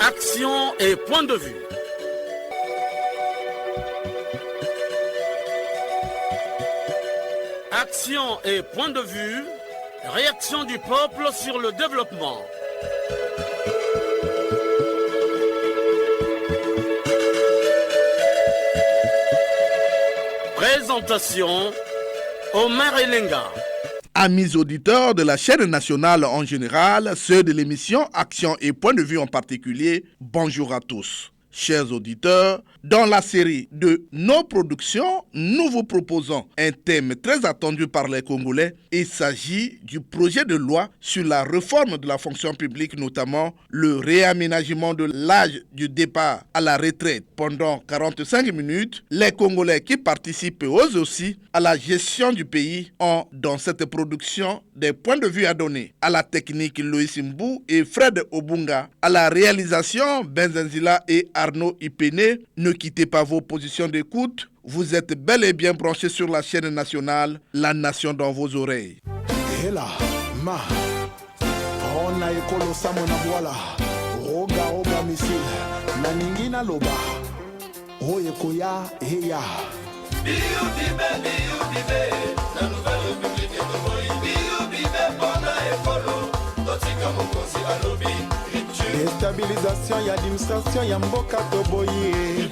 Action et point de vue. Action et point de vue. Réaction du peuple sur le développement. Présentation, Omer Elenga. Amis auditeurs de la chaîne nationale en général, ceux de l'émission Action et Point de Vue en particulier, bonjour à tous. Chers auditeurs, dans la série de nos productions, nous vous proposons un thème très attendu par les Congolais. Il s'agit du projet de loi sur la réforme de la fonction publique, notamment le réaménagement de l'âge du départ à la retraite. Pendant 45 minutes, les Congolais qui participent eux aussi à la gestion du pays ont, dans cette production, des points de vue à donner. À la technique, Loïs Mbou et Fred Obunga. À la réalisation, Benzenzila et Arnaud Ipene. Ne quittez pas vos positions d'écoute. Vous êtes bel et bien branchés sur la chaîne nationale, La Nation dans vos oreilles. Hela, ma, on a ekolo samona voila, roga misil, naningina loba, oyekoya heya. Biubibe, la nouvelle république de Moïse. Biubibe, bona ekolo, totika mokosi alobi. Déstabilisation, y a d'administration, y a mboka toboye.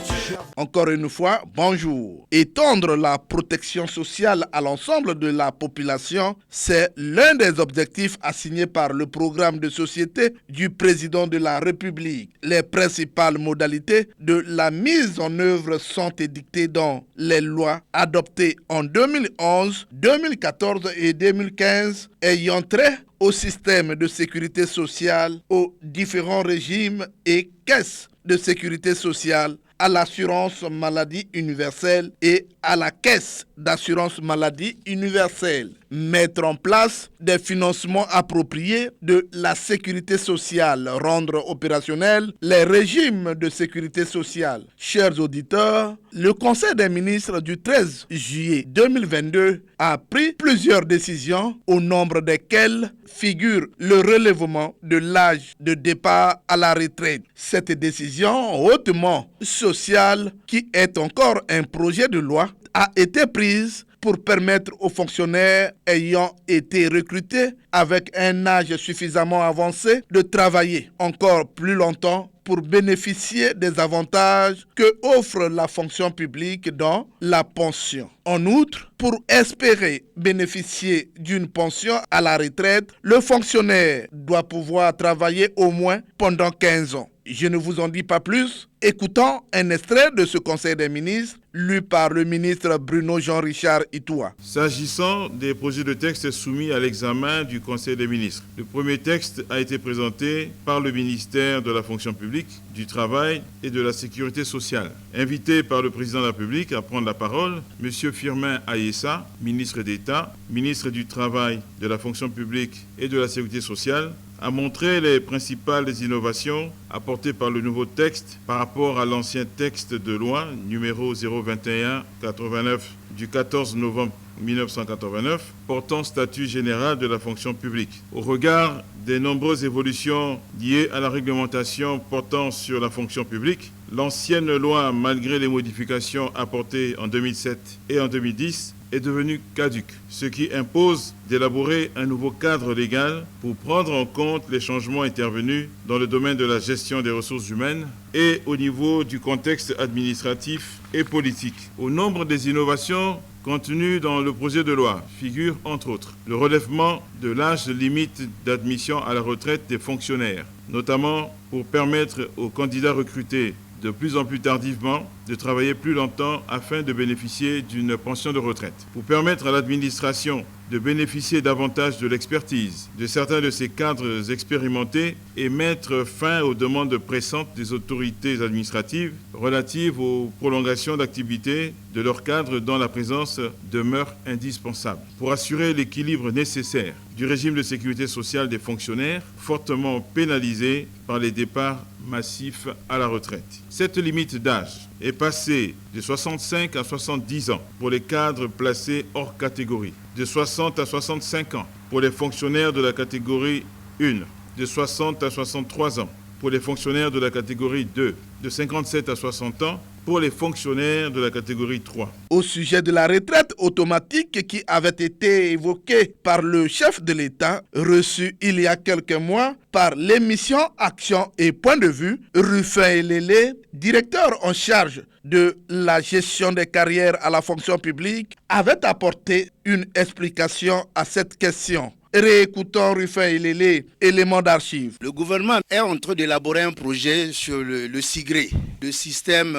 Encore une fois, bonjour. Étendre la protection sociale à l'ensemble de la population, c'est l'un des objectifs assignés par le programme de société du président de la République. Les principales modalités de la mise en œuvre sont édictées dans les lois adoptées en 2011, 2014 et 2015 ayant trait au système de sécurité sociale, aux différents régimes et caisses de sécurité sociale, à l'assurance maladie universelle et à la caisse d'assurance maladie universelle. Mettre en place des financements appropriés de la sécurité sociale, rendre opérationnels les régimes de sécurité sociale. Chers auditeurs, le Conseil des ministres du 13 juillet 2022 a pris plusieurs décisions, au nombre desquelles figure le relèvement de l'âge de départ à la retraite. Cette décision hautement sociale, qui est encore un projet de loi, a été prise pour permettre aux fonctionnaires ayant été recrutés avec un âge suffisamment avancé de travailler encore plus longtemps pour bénéficier des avantages que offre la fonction publique dans la pension. En outre, pour espérer bénéficier d'une pension à la retraite, le fonctionnaire doit pouvoir travailler au moins pendant 15 ans. Je ne vous en dis pas plus. Écoutons un extrait de ce Conseil des ministres lu par le ministre Bruno Jean-Richard Itoua. S'agissant des projets de texte soumis à l'examen du Conseil des ministres, le premier texte a été présenté par le ministère de la fonction publique, du travail et de la sécurité sociale. Invité par le président de la République à prendre la parole, M. Firmin Ayessa, ministre d'État, ministre du Travail, de la fonction publique et de la sécurité sociale, a montré les principales innovations apportées par le nouveau texte par rapport à l'ancien texte de loi numéro 021-89 du 14 novembre 1989 portant statut général de la fonction publique. Au regard des nombreuses évolutions liées à la réglementation portant sur la fonction publique, l'ancienne loi, malgré les modifications apportées en 2007 et en 2010, est devenue caduque, ce qui impose d'élaborer un nouveau cadre légal pour prendre en compte les changements intervenus dans le domaine de la gestion des ressources humaines et au niveau du contexte administratif et politique. Au nombre des innovations contenues dans le projet de loi figure entre autres le relèvement de l'âge limite d'admission à la retraite des fonctionnaires, notamment pour permettre aux candidats recrutés de plus en plus tardivement de travailler plus longtemps afin de bénéficier d'une pension de retraite. Pour permettre à l'administration de bénéficier davantage de l'expertise de certains de ces cadres expérimentés et mettre fin aux demandes pressantes des autorités administratives relatives aux prolongations d'activité de leurs cadres dont la présence demeure indispensable. Pour assurer l'équilibre nécessaire du régime de sécurité sociale des fonctionnaires, fortement pénalisés par les départs massifs à la retraite. Cette limite d'âge est passée de 65 à 70 ans pour les cadres placés hors catégorie, de 60 à 65 ans pour les fonctionnaires de la catégorie 1, de 60 à 63 ans pour les fonctionnaires de la catégorie 2, de 57 à 60 ans pour les fonctionnaires de la catégorie 3. Au sujet de la retraite automatique qui avait été évoquée par le chef de l'État, reçu il y a quelques mois par l'émission Action et Point de Vue, Rufin Elele, directeur en charge de la gestion des carrières à la fonction publique, avait apporté une explication à cette question. Réécoutons Rufin Elele, élément d'archives. Le gouvernement est en train d'élaborer un projet sur le SIGRE, le système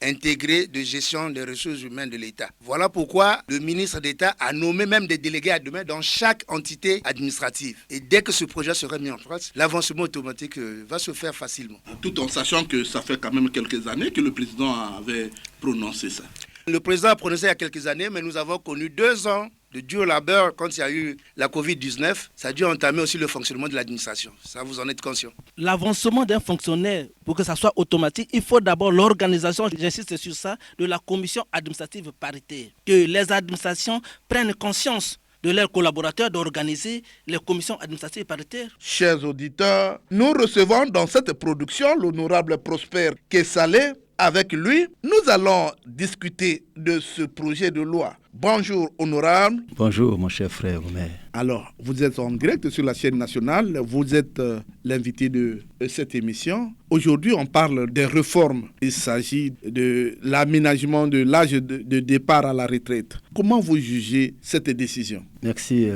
intégré de gestion des ressources humaines de l'État. Voilà pourquoi le ministre d'État a nommé même des délégués à demain dans chaque entité administrative. Et dès que ce projet sera mis en place, l'avancement automatique va se faire facilement. Tout en sachant que ça fait quand même quelques années que le président avait prononcé ça. Le président a prononcé il y a quelques années, mais nous avons connu 2 ans de dur labeur quand il y a eu la Covid-19. Ça a dû entamer aussi le fonctionnement de l'administration. Ça, vous en êtes conscient. L'avancement d'un fonctionnaire, pour que ça soit automatique, il faut d'abord l'organisation, j'insiste sur ça, de la commission administrative paritaire. Que les administrations prennent conscience de leurs collaborateurs d'organiser les commissions administratives paritaires. Chers auditeurs, nous recevons dans cette production l'honorable Prosper Kessalé. Avec lui, nous allons discuter de ce projet de loi. Bonjour, honorable. Bonjour, mon cher frère Omer. Alors, vous êtes en direct sur la chaîne nationale. Vous êtes l'invité de cette émission. Aujourd'hui, on parle des réformes. Il s'agit de l'aménagement de l'âge de départ à la retraite. Comment vous jugez cette décision? Merci,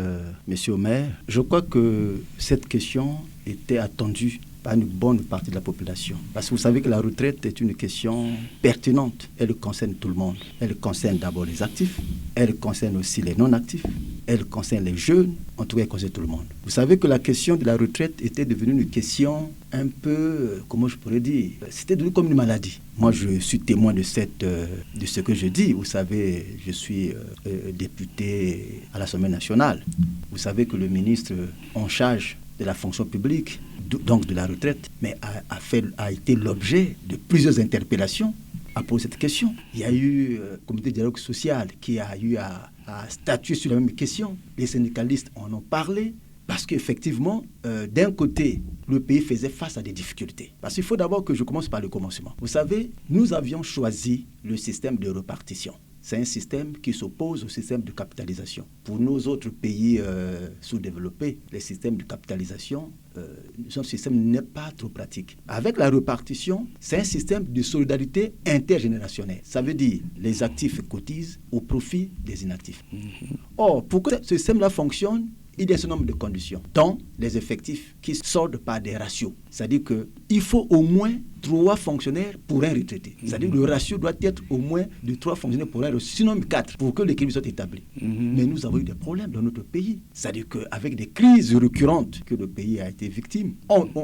monsieur Omer. Je crois que cette question était attendue par une bonne partie de la population. Parce que vous savez que la retraite est une question pertinente. Elle concerne tout le monde. Elle concerne d'abord les actifs, elle concerne aussi les non-actifs, elle concerne les jeunes, en tout cas elle concerne tout le monde. Vous savez que la question de la retraite était devenue une question un peu, comment je pourrais dire, c'était devenu comme une maladie. Moi, je suis témoin de ce que je dis. Vous savez, je suis député à l'Assemblée nationale. Vous savez que le ministre en charge de la fonction publique, donc de la retraite, mais a été l'objet de plusieurs interpellations à poser cette question. Il y a eu le comité de dialogue social qui a eu à statuer sur la même question. Les syndicalistes en ont parlé parce qu'effectivement, d'un côté, le pays faisait face à des difficultés. Parce qu'il faut d'abord que je commence par le commencement. Vous savez, nous avions choisi le système de répartition. C'est un système qui s'oppose au système de capitalisation. Pour nos autres pays sous-développés, les systèmes de capitalisation, ce système n'est pas trop pratique. Avec la répartition, c'est un système de solidarité intergénérationnelle. Ça veut dire les actifs cotisent au profit des inactifs. Or, pour que ce système-là fonctionne, il y a un certain nombre de conditions, dont les effectifs qui sortent par des ratios. C'est-à-dire qu'il faut au moins 3 fonctionnaires pour un retraité. C'est-à-dire que le ratio doit être au moins de 3 fonctionnaires pour un retraité, sinon 4, pour que l'équilibre soit établi. Mais nous avons eu des problèmes dans notre pays. C'est-à-dire qu'avec des crises récurrentes que le pays a été victime,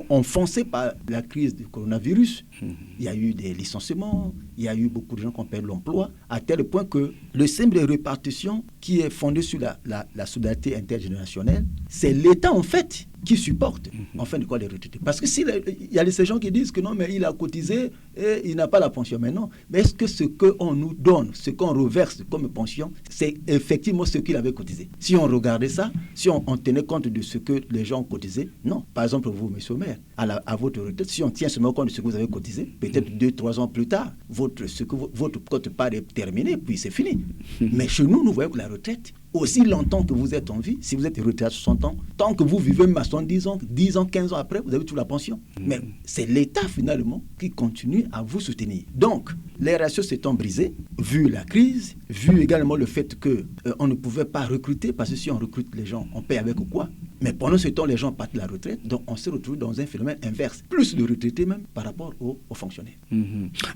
enfoncé par la crise du coronavirus, il y a eu des licenciements, il y a eu beaucoup de gens qui ont perdu l'emploi, à tel point que le système de répartition qui est fondé sur la solidarité intergénérationnelle, c'est l'État en fait qui supporte en fin de compte les retraités. Parce que il y a ces gens qui disent que non, mais il a cotisé et il n'a pas la pension. Mais non, mais est-ce que ce qu'on nous donne, ce qu'on reverse comme pension, c'est effectivement ce qu'il avait cotisé? Si on regardait ça, si on tenait compte de ce que les gens ont cotisé, non. Par exemple, vous, monsieur le maire, à votre retraite, si on tient seulement compte de ce que vous avez cotisé, peut-être 2-3 ans plus tard, votre quote-part est terminée, puis c'est fini. Mais chez nous, nous voyons que la retraite, aussi longtemps que vous êtes en vie, si vous êtes retraité à 60 ans, tant que vous vivez même à 70 ans, 10 ans, 15 ans après, vous avez toujours la pension. Mais c'est l'État finalement qui continue à vous soutenir. Donc, les ratios s'étant brisés, vu la crise, vu également le fait qu'on ne pouvait pas recruter, parce que si on recrute les gens, on paye avec quoi? Mais pendant ce temps, les gens partent de la retraite, donc on se retrouve dans un phénomène inverse, plus de retraités même par rapport aux fonctionnaires.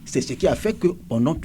C'est ce qui a fait que pendant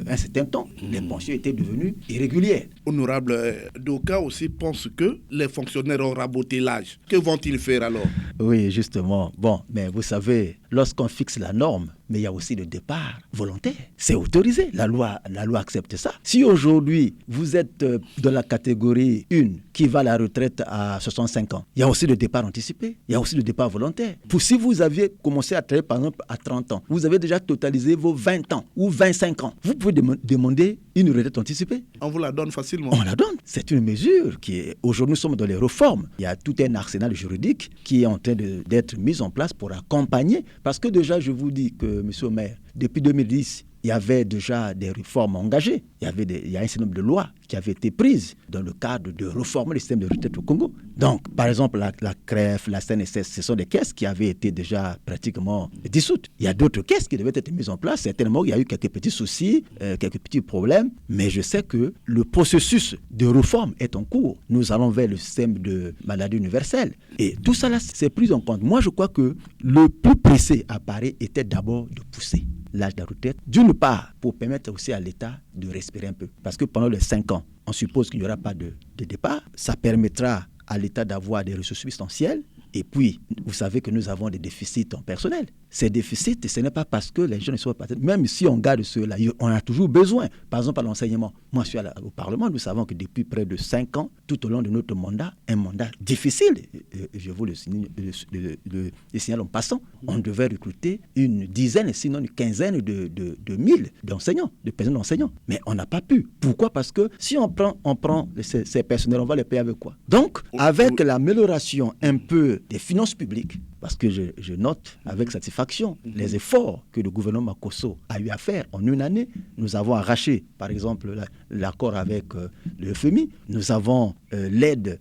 un certain temps, les pensions étaient devenues irrégulières. Honorable Doka aussi pense que les fonctionnaires ont raboté l'âge. Que vont-ils faire alors? Oui, justement. Bon, mais vous savez, lorsqu'on fixe la norme, mais il y a aussi le départ volontaire. C'est autorisé. La loi accepte ça. Si aujourd'hui, vous êtes dans la catégorie 1 qui va à la retraite à 65 ans, il y a aussi le départ anticipé. Il y a aussi le départ volontaire. Si vous aviez commencé à travailler, par exemple, à 30 ans, vous avez déjà totalisé vos 20 ans ou 25 ans, vous pouvez demander une retraite anticipée. On vous la donne facilement. On la donne. C'est une mesure qui est... Aujourd'hui, nous sommes dans les réformes. Il y a tout un arsenal juridique qui est en train d'être mis en place pour accompagner. Parce que déjà, je vous dis que, monsieur le maire, depuis 2010, il y avait déjà des réformes engagées. Il y a un certain nombre de lois qui avaient été prises dans le cadre de réformer le système de retraite au Congo. Donc, par exemple, la CREF, la CNSS, ce sont des caisses qui avaient été déjà pratiquement dissoutes. Il y a d'autres caisses qui devaient être mises en place. Certainement, il y a eu quelques petits soucis, quelques petits problèmes. Mais je sais que le processus de réforme est en cours. Nous allons vers le système de maladie universelle. Et tout ça, là, c'est pris en compte. Moi, je crois que le plus pressé à Paris était d'abord de pousser l'âge de la retraite, d'une part, pour permettre aussi à l'État de respirer un peu. Parce que pendant les 5 ans, on suppose qu'il n'y aura pas de départ. Ça permettra à l'État d'avoir des ressources substantielles. Et puis, vous savez que nous avons des déficits en personnel. Ces déficits, ce n'est pas parce que les gens ne sont pas... Même si on garde ceux-là, on a toujours besoin. Par exemple, à l'enseignement. Moi, je suis au Parlement, nous savons que depuis près de 5 ans, tout au long de notre mandat, un mandat difficile, je vous le signale en passant, on devait recruter une dizaine, sinon une quinzaine de mille d'enseignants, de personnels d'enseignants. Mais on n'a pas pu. Pourquoi? Parce que si on prend ces personnels, on va les payer avec quoi? Donc, avec l'amélioration un peu des finances publiques, parce que je note avec satisfaction les efforts que le gouvernement Kosso a eu à faire en une année. Nous avons arraché, par exemple, l'accord avec le FMI. Nous avons l'aide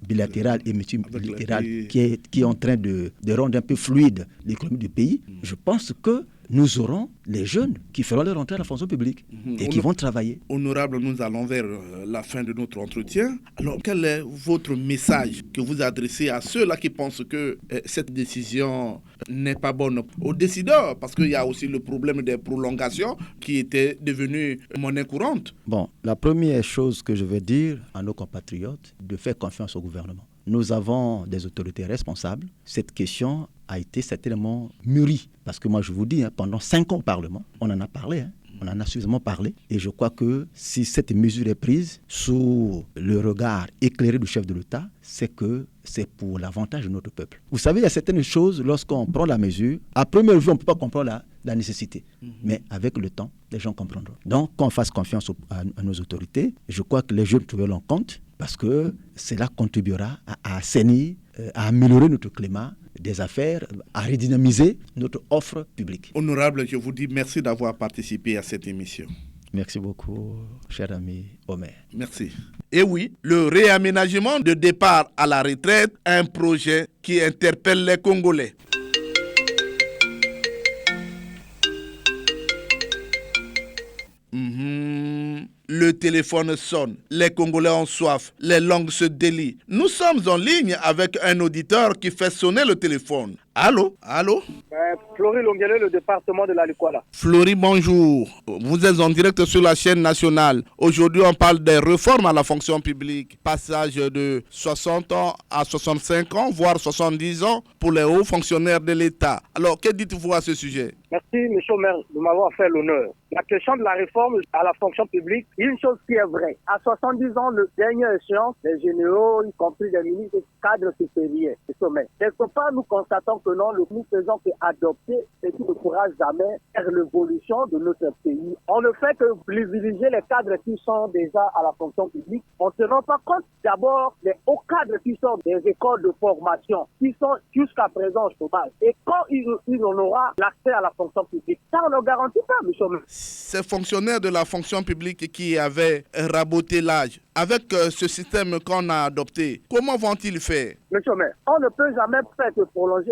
bilatérale et multilatérale qui est en train de rendre un peu fluide l'économie du pays. Je pense que nous aurons les jeunes qui feront leur entrée à la fonction publique et qui vont travailler. Honorable, nous allons vers la fin de notre entretien. Alors, quel est votre message que vous adressez à ceux-là qui pensent que cette décision n'est pas bonne aux décideurs? Parce qu'il y a aussi le problème des prolongations qui était devenu monnaie courante. Bon, la première chose que je veux dire à nos compatriotes, de faire confiance au gouvernement. Nous avons des autorités responsables. Cette question a été certainement mûrie. Parce que moi, je vous dis, pendant 5 ans au Parlement, on en a parlé. On en a suffisamment parlé. Et je crois que si cette mesure est prise sous le regard éclairé du chef de l'État, c'est que c'est pour l'avantage de notre peuple. Vous savez, il y a certaines choses, lorsqu'on prend la mesure, à première vue, on ne peut pas comprendre la nécessité. Mais avec le temps, les gens comprendront. Donc, qu'on fasse confiance à nos autorités, je crois que les jeunes trouveront compte, parce que cela contribuera à assainir, à améliorer notre climat des affaires, à redynamiser notre offre publique. Honorable, je vous dis merci d'avoir participé à cette émission. Merci beaucoup, cher ami Omer. Merci. Et oui, le réaménagement de départ à la retraite, un projet qui interpelle les Congolais. Le téléphone sonne, les Congolais ont soif, les langues se délient. Nous sommes en ligne avec un auditeur qui fait sonner le téléphone. Allô? Flory Longuele, le département de la Likwala. Flory, bonjour. Vous êtes en direct sur la chaîne nationale. Aujourd'hui, on parle des réformes à la fonction publique. Passage de 60 ans à 65 ans, voire 70 ans pour les hauts fonctionnaires de l'État. Alors, que dites-vous à ce sujet? Merci, M. le maire, de m'avoir fait l'honneur. La question de la réforme à la fonction publique, il y a une chose qui est vraie. À 70 ans, le dernier échéance, les généraux, y compris les ministres, cadres supérieurs, le sommet. Quelque part, nous constatons que non, nous faisons qu'adopter ce qui ne pourra jamais faire l'évolution de notre pays. On ne fait que privilégier les cadres qui sont déjà à la fonction publique. On ne se rend pas compte d'abord des hauts cadres qui sont des écoles de formation, qui sont jusqu'à présent au chômage. Et quand il en aura l'accès à la fonction publique, ça on ne garantit pas, M. le maire. Ces fonctionnaires de la fonction publique qui avaient raboté l'âge, avec ce système qu'on a adopté, comment vont-ils faire? Monsieur le maire, on ne peut jamais faire que prolonger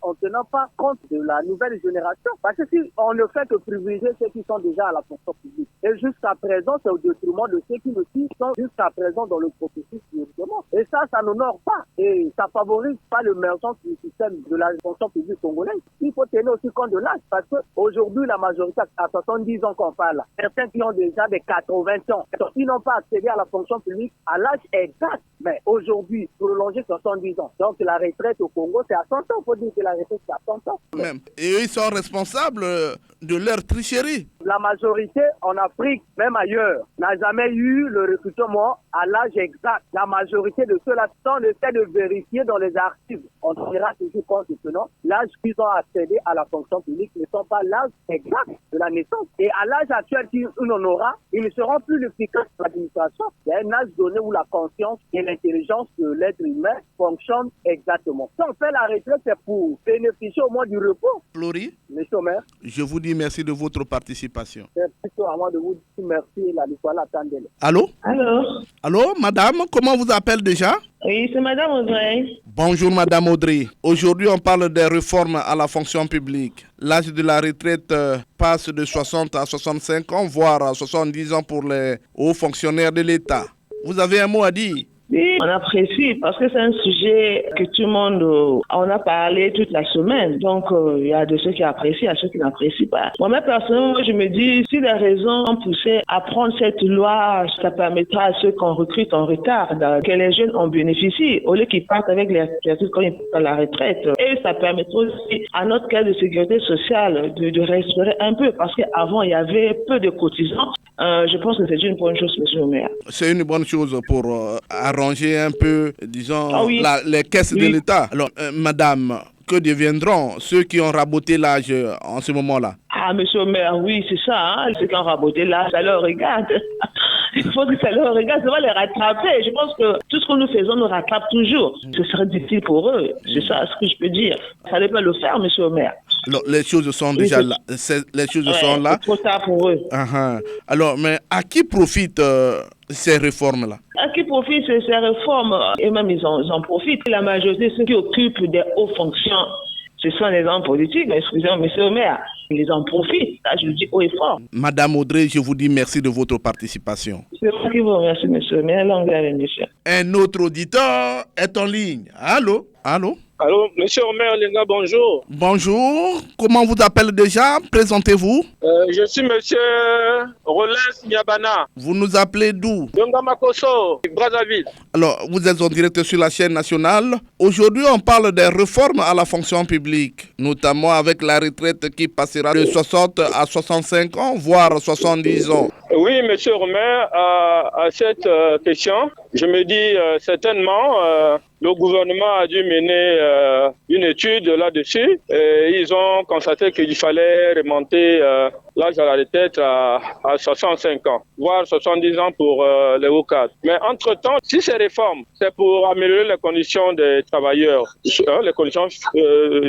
en ne tenant pas compte de la nouvelle génération. Parce que si on ne fait que privilégier ceux qui sont déjà à la fonction publique, et jusqu'à présent, c'est au détriment de ceux qui sont jusqu'à présent dans le processus de recrutement. Et ça n'honore pas. Et ça favorise pas l'émergence du système de la fonction publique congolaise. Il faut tenir aussi compte de l'âge. Parce qu'aujourd'hui, la majorité à 70 ans qu'on parle, certains qui ont déjà des 80 ans, ils n'ont pas accédé à la fonction publique à l'âge exact. Mais aujourd'hui, prolonger 70 ans. Donc la retraite au Congo, c'est à 100 ans. Il faut dire que la retraite, c'est à 100 ans. Même. Et eux, ils sont responsables de leur tricherie. La majorité en Afrique, même ailleurs, n'a jamais eu le recrutement à l'âge exact. La majorité de ceux-là, sans le fait de vérifier dans les archives, on dira toujours compte tenant, l'âge qu'ils ont accédé à la fonction publique ne sont pas l'âge exact de la naissance. Et à l'âge actuel qu'ils en aura, ils ne seront plus efficaces pour l'administration. Il y a un âge donné où la conscience et l'intelligence de l'être humain fonctionnent exactement. Si on fait la retraite, c'est pour bénéficier au moins du repos. Flori, Monsieur le maire, je vous dis merci de votre participation. c'est plutôt à moi de vous dire merci, la Nicolas Tandele. Allô? Allô? Allô, madame, comment vous appelle déjà? Oui, c'est Madame Audrey. Bonjour madame Audrey. Aujourd'hui, on parle des réformes à la fonction publique. L'âge de la retraite passe de 60 à 65 ans, voire à 70 ans pour les hauts fonctionnaires de l'État. Vous avez un mot à dire? Oui, on apprécie parce que c'est un sujet que tout le monde en a parlé toute la semaine. Donc, il y a de ceux qui apprécient, il y a ceux qui n'apprécient pas. Moi-même, personnellement, je me dis, si les raisons ont poussé à prendre cette loi, ça permettra à ceux qu'on recrute en retard, que les jeunes en bénéficient, au lieu qu'ils partent avec les retraités quand ils partent à la retraite. Et ça permettra aussi à notre caisse de sécurité sociale de restaurer un peu, parce qu'avant, il y avait peu de cotisants. Je pense que c'est une bonne chose, monsieur le maire. C'est une bonne chose pour arranger un peu, disons, les caisses de l'État. Alors, madame, que deviendront ceux qui ont raboté l'âge en ce moment-là? Ah, monsieur le maire, oui, c'est ça. Hein? Ceux qui ont raboté l'âge, ça leur regarde. Il faut que ça leur regarde, ça va les rattraper. Je pense que tout ce que nous faisons nous rattrape toujours. Ce serait difficile pour eux. C'est ça ce que je peux dire. Il fallait pas le faire, monsieur le maire. Alors, les choses sont déjà là. Les choses sont là. C'est trop tard pour eux. Alors, mais à qui profitent ces réformes-là? À qui profitent ces réformes? Et même ils en profitent. La majorité, ceux qui occupent des hauts fonctions, ce sont les hommes politiques. Excusez-moi, monsieur le maire. Ils en profitent. Là, je le dis haut et fort. Madame Audrey, je vous dis merci de votre participation. C'est moi qui vous remercie, monsieur le maire. Longue émission. Un autre auditeur est en ligne. Allô? Allô? Allô, monsieur le maire Lenga, bonjour. Bonjour. Comment vous appelez déjà? Présentez-vous. Je suis monsieur Rollins Niabana. Vous nous appelez d'où? De Makosso, Brazzaville. Alors, vous êtes en direct sur la chaîne nationale. Aujourd'hui, on parle des réformes à la fonction publique, notamment avec la retraite qui passera de 60 à 65 ans, voire 70 ans. Oui, monsieur le maire, à cette question, je me dis certainement... le gouvernement a dû mener une étude là-dessus et ils ont constaté qu'il fallait remonter l'âge à la retraite à 65 ans, voire 70 ans pour les hauts cadres. Mais entre-temps, si ces réformes, c'est pour améliorer les conditions des travailleurs, les conditions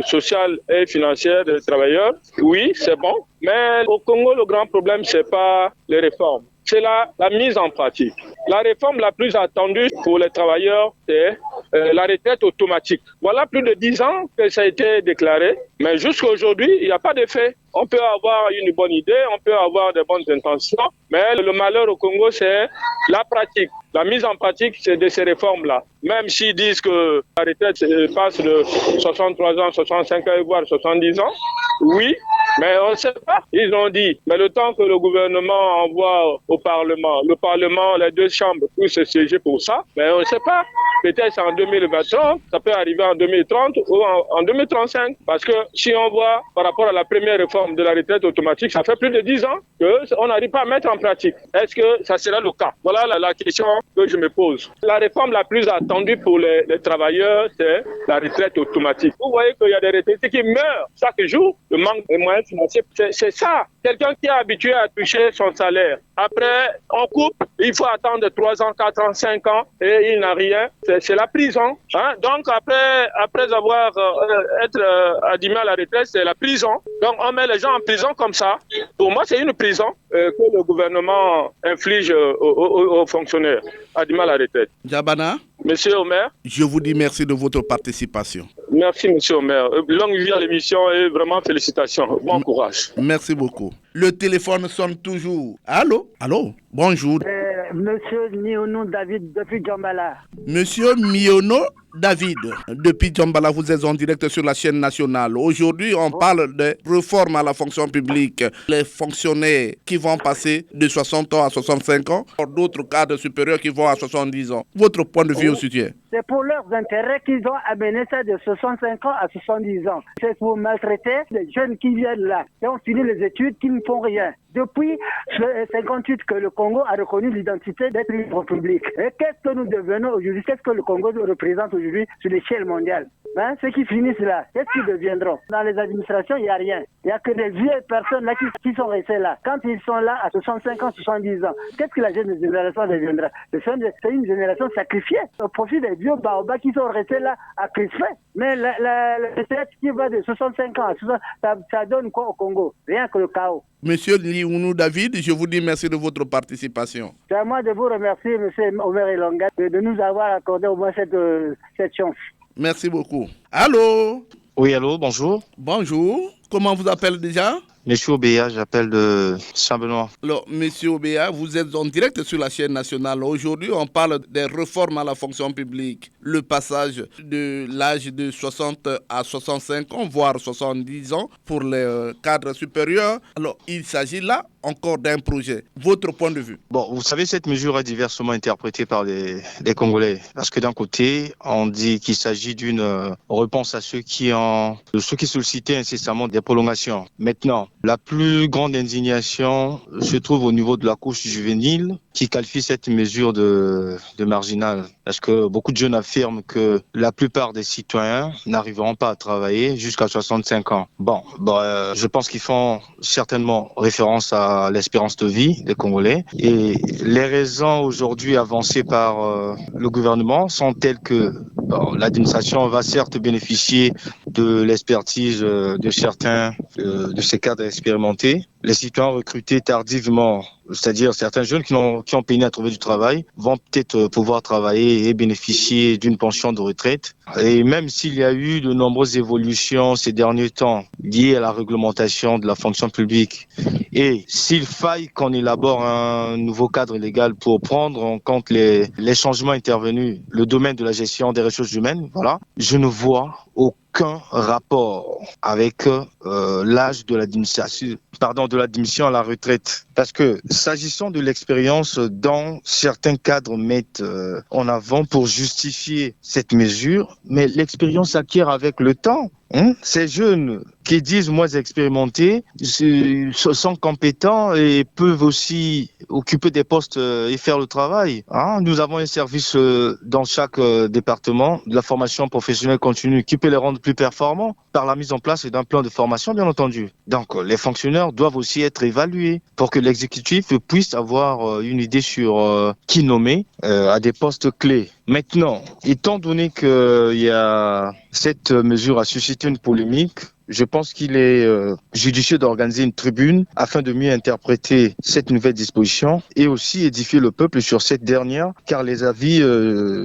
sociales et financières des travailleurs, oui, c'est bon. Mais au Congo, le grand problème, c'est pas les réformes. C'est la mise en pratique. La réforme la plus attendue pour les travailleurs, c'est la retraite automatique. Voilà plus de 10 ans que ça a été déclaré, mais jusqu'à aujourd'hui, il n'y a pas d'effet. On peut avoir une bonne idée, on peut avoir de bonnes intentions, mais le malheur au Congo, c'est la pratique. La mise en pratique de ces réformes-là. Même s'ils disent que la retraite passe de 63 ans, 65 ans, voire 70 ans, oui, mais on ne sait pas. Ils ont dit, mais le temps que le gouvernement envoie au Parlement, le Parlement, les deux chambres, pour se siéger pour ça, mais on ne sait pas. Peut-être en 2023, ça peut arriver en 2030 ou en 2035. Parce que si on voit par rapport à la première réforme de la retraite automatique, ça fait plus de 10 ans qu'on n'arrive pas à mettre en pratique. Est-ce que ça sera le cas? Voilà la question que je me pose. La réforme la plus attendue pour les travailleurs, c'est la retraite automatique. Vous voyez qu'il y a des retraités qui meurent chaque jour, le manque de moyens financiers. C'est ça. Quelqu'un qui est habitué à toucher son salaire. Après, on coupe, il faut attendre 3 ans, 4 ans, 5 ans et il n'a rien. C'est la prison. Hein? Donc après avoir être admis à la retraite, c'est la prison. Donc on met les gens en prison comme ça. Pour moi, c'est une prison que le gouvernement inflige aux fonctionnaires admis à la retraite. Jabana? Monsieur Omer. Je vous dis merci de votre participation. Merci, monsieur Omer. Longue vie à l'émission et vraiment félicitations. Bon courage. Merci beaucoup. Le téléphone sonne toujours. Allô? Allô? Bonjour. Monsieur Miono David depuis Djambala. Monsieur Miono David, depuis Djambala, vous êtes en direct sur la chaîne nationale. Aujourd'hui, on parle de réforme à la fonction publique. Les fonctionnaires qui vont passer de 60 ans à 65 ans, d'autres cadres supérieurs qui vont à 70 ans. Votre point de vue au sujet? C'est pour leurs intérêts qu'ils ont amené ça de 65 ans à 70 ans. C'est pour maltraiter les jeunes qui viennent là, qui ont fini les études, qui ne font rien. Depuis 58 que le Congo a reconnu l'identité d'être une république. Et qu'est-ce que nous devenons aujourd'hui? Qu'est-ce que le Congo représente aujourd'hui sur l'échelle mondiale? Ceux qui finissent là, qu'est-ce qu'ils deviendront? Dans les administrations, il n'y a rien. Il n'y a que des vieilles personnes là qui sont restées là. Quand ils sont là à 65 ans, 70 ans, qu'est-ce que la jeune génération deviendra? C'est une génération sacrifiée au profit des vieux baobabs qui sont restés là à crisper. Mais la retraite qui va de 65 ans à 60, ça donne quoi au Congo? Rien que le chaos. Monsieur Liounou David, je vous dis merci de votre participation. C'est à moi de vous remercier, monsieur Omer Elonga, de nous avoir accordé au moins cette chance. Merci beaucoup. Allô? Oui, allô, bonjour. Bonjour. Comment vous appelez déjà? Monsieur Obéa, j'appelle de Saint-Benoît. Alors, Monsieur Obéa, vous êtes en direct sur la chaîne nationale. Aujourd'hui, on parle des réformes à la fonction publique. Le passage de l'âge de 60 à 65 ans, voire 70 ans pour les cadres supérieurs. Alors, il s'agit là encore d'un projet. Votre point de vue? Bon, vous savez, cette mesure est diversement interprétée par les Congolais. Parce que d'un côté, on dit qu'il s'agit d'une réponse à ceux qui sollicitaient incessamment des prolongations. Maintenant, la plus grande indignation se trouve au niveau de la couche juvénile qui qualifie cette mesure de marginale. Parce que beaucoup de jeunes affirment que la plupart des citoyens n'arriveront pas à travailler jusqu'à 65 ans. Bon, je pense qu'ils font certainement référence à l'espérance de vie des Congolais. Et les raisons aujourd'hui avancées par le gouvernement sont telles que l'administration va certes bénéficier de l'expertise de certains de ces cadres expérimentés. Les citoyens recrutés tardivement, c'est-à-dire certains jeunes qui ont peiné à trouver du travail, vont peut-être pouvoir travailler et bénéficier d'une pension de retraite. Et même s'il y a eu de nombreuses évolutions ces derniers temps liées à la réglementation de la fonction publique, et s'il faille qu'on élabore un nouveau cadre légal pour prendre en compte les changements intervenus, le domaine de la gestion des ressources humaines, voilà, je ne vois aucun rapport avec l'âge de l'admission à la retraite. Parce que s'agissant de l'expérience dont certains cadres mettent en avant pour justifier cette mesure, mais l'expérience s'acquiert avec le temps. Ces jeunes qui disent moins expérimentés sont compétents et peuvent aussi occuper des postes et faire le travail. Nous avons un service dans chaque département de la formation professionnelle continue qui peut les rendre plus performants par la mise en place d'un plan de formation, bien entendu. Donc, les fonctionnaires doivent aussi être évalués pour que l'exécutif puisse avoir une idée sur qui nommer à des postes clés. Maintenant, étant donné qu'il y a cette mesure a suscité une polémique, je pense qu'il est judicieux d'organiser une tribune afin de mieux interpréter cette nouvelle disposition et aussi édifier le peuple sur cette dernière, car les avis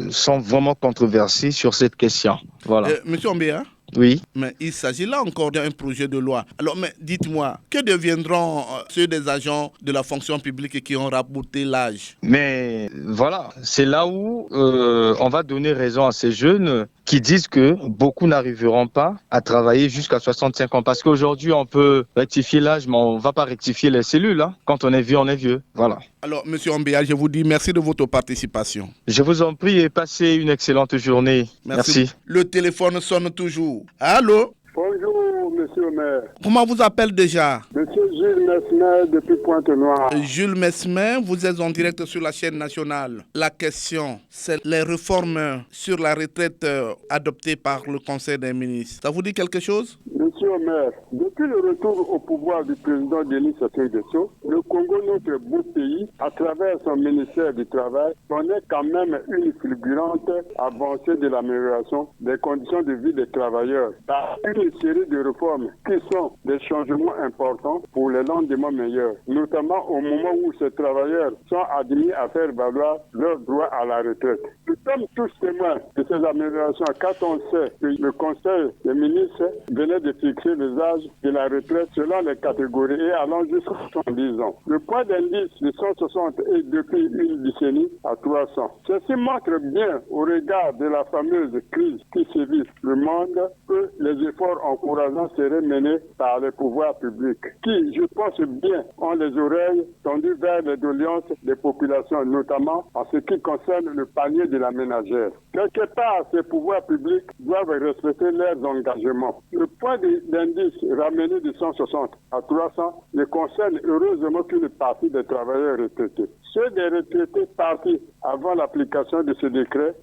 sont vraiment controversés sur cette question. Voilà. Monsieur Ombéa? Oui. Mais il s'agit là encore d'un projet de loi. Alors, mais dites-moi, que deviendront ceux des agents de la fonction publique qui ont rapporté l'âge? Mais voilà, c'est là où on va donner raison à ces jeunes qui disent que beaucoup n'arriveront pas à travailler jusqu'à 65 ans. Parce qu'aujourd'hui, on peut rectifier l'âge, mais on ne va pas rectifier les cellules. Quand on est vieux, on est vieux. Voilà. Alors, monsieur Ombéa, je vous dis merci de votre participation. Je vous en prie et passez une excellente journée. Merci. Le téléphone sonne toujours. Allô? Bonjour, monsieur le maire. Comment vous appelez déjà? Monsieur Jules Mesmer depuis Pointe-Noire. Jules Mesmer, vous êtes en direct sur la chaîne nationale. La question, c'est les réformes sur la retraite adoptées par le Conseil des ministres. Ça vous dit quelque chose? Monsieur le maire, depuis le retour au pouvoir du président Denis Sassou Nguesso, le Congo, notre beau pays, à travers son ministère du Travail, connaît quand même une fulgurante avancée de l'amélioration des conditions de vie des travailleurs par une série de réformes qui sont des changements importants pour les lendemains meilleurs, notamment au moment où ces travailleurs sont admis à faire valoir leur droit à la retraite. Nous sommes tous témoins de ces améliorations quand on sait que le Conseil des ministres venait de fixer les âges de la retraite selon les catégories et allant jusqu'à 70 ans. Le point d'indice de 160 est depuis une décennie à 300. Ceci montre bien, au regard de la fameuse crise qui sévit le monde, que les efforts encourageants seraient menés par les pouvoirs publics, qui, je pense bien, ont les oreilles tendues vers les doléances des populations, notamment en ce qui concerne le panier de la ménagère. Quelque part, ces pouvoirs publics doivent respecter leurs engagements. Le point d'indice ramené de 160 à 300 ne concerne heureusement qu'une partie des travailleurs retraités. Ceux des retraités partis avant l'application de ce décret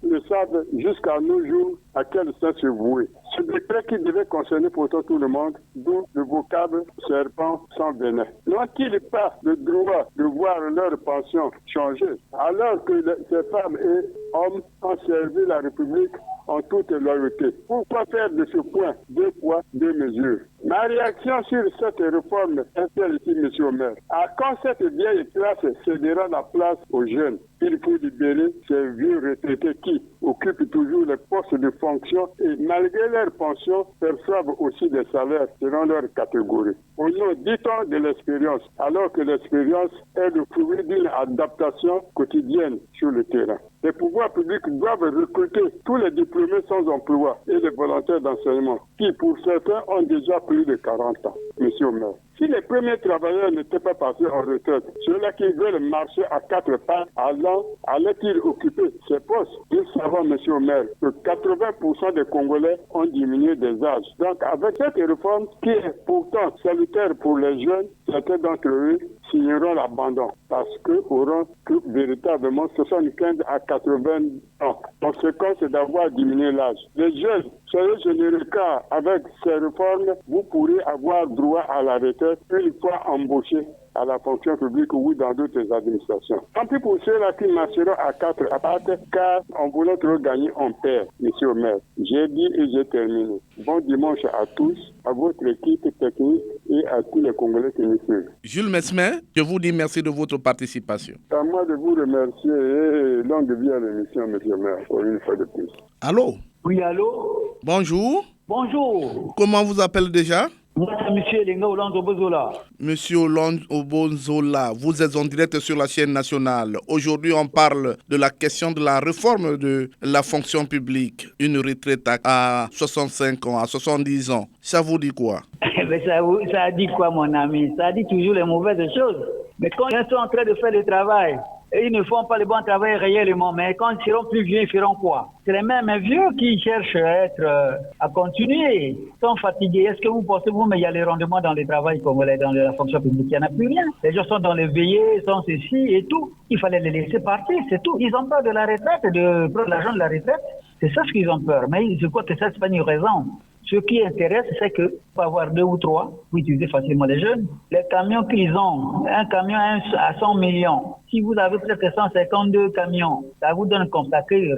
ne savent jusqu'à nos jours à quel sens se vouer. Ce décret qui devait concerner pourtant tout le monde, d'où le vocable serpent sans venin. N'ont-ils pas le droit de voir leur pension changer alors que ces femmes et hommes ont servi la République en toute loyauté? Pourquoi faire de ce point 2 poids, 2 mesures? Ma réaction sur cette réforme est celle ici, monsieur le maire. À quand cette vieille classe cédera la place aux jeunes? Il faut libérer ces vieux retraités qui occupent toujours les postes de fonction et malgré leur pension perçoivent aussi des salaires selon leur catégorie. Au nom, dit-on, de l'expérience, alors que l'expérience est le fruit d'une adaptation quotidienne sur le terrain. Les pouvoirs publics doivent recruter tous les diplômés sans emploi et les volontaires d'enseignement qui, pour certains, ont déjà plus de 40 ans, monsieur le maire. Si les premiers travailleurs n'étaient pas partis en retraite, ceux-là qui veulent marcher à 4 pas allaient-ils occuper ces postes? Nous savons, monsieur le maire, que 80% des Congolais ont diminué des âges. Donc, avec cette réforme qui est pourtant salutaire pour les jeunes, certains d'entre eux signeront l'abandon parce qu'eux auront véritablement 75 à 80 ans. Conséquence, c'est d'avoir diminué l'âge. Les jeunes, soyez généreux car avec ces réformes, vous pourrez avoir droit à la retraite une fois embauché à la fonction publique ou dans d'autres administrations. Tant pis pour ceux-là qui marcheront à 4 pattes, car en voulant trop gagner, on perd, monsieur le maire. J'ai dit et j'ai terminé. Bon dimanche à tous, à votre équipe technique et à tous les Congolais qui nous suivent. Jules Mesmer, je vous dis merci de votre participation. C'est à moi de vous remercier et longue vie à l'émission, monsieur le maire, pour une fois de plus. Allô? Oui, allô? Bonjour. Bonjour. Comment vous appelez déjà? Moi, c'est monsieur Elenga Hollande Obozola. Monsieur Hollande Obozola, vous êtes en direct sur la chaîne nationale. Aujourd'hui, on parle de la question de la réforme de la fonction publique. Une retraite à 65 ans, à 70 ans. Ça vous dit quoi? Mais ça dit quoi, mon ami? Ça dit toujours les mauvaises choses. Mais quand ils sont en train de faire le travail, et ils ne font pas le bon travail réellement, mais quand ils seront plus vieux, ils feront quoi? C'est les mêmes vieux qui cherchent à continuer. Ils sont fatigués. Est-ce que vous pensez, vous, mais il y a les rendements dans le travail congolais, dans la fonction publique, il n'y en a plus rien. Les gens sont dans les veillées, sont ceci et tout. Il fallait les laisser partir, c'est tout. Ils ont peur de la retraite, de prendre l'argent de la retraite. C'est ça ce qu'ils ont peur. Mais je crois que ça, c'est pas une raison. Ce qui intéresse, c'est que pour avoir 2 ou 3, vous utilisez facilement les jeunes. Les camions qu'ils ont, un camion à 100 millions. Si vous avez peut-être 152 camions, ça vous donne consacré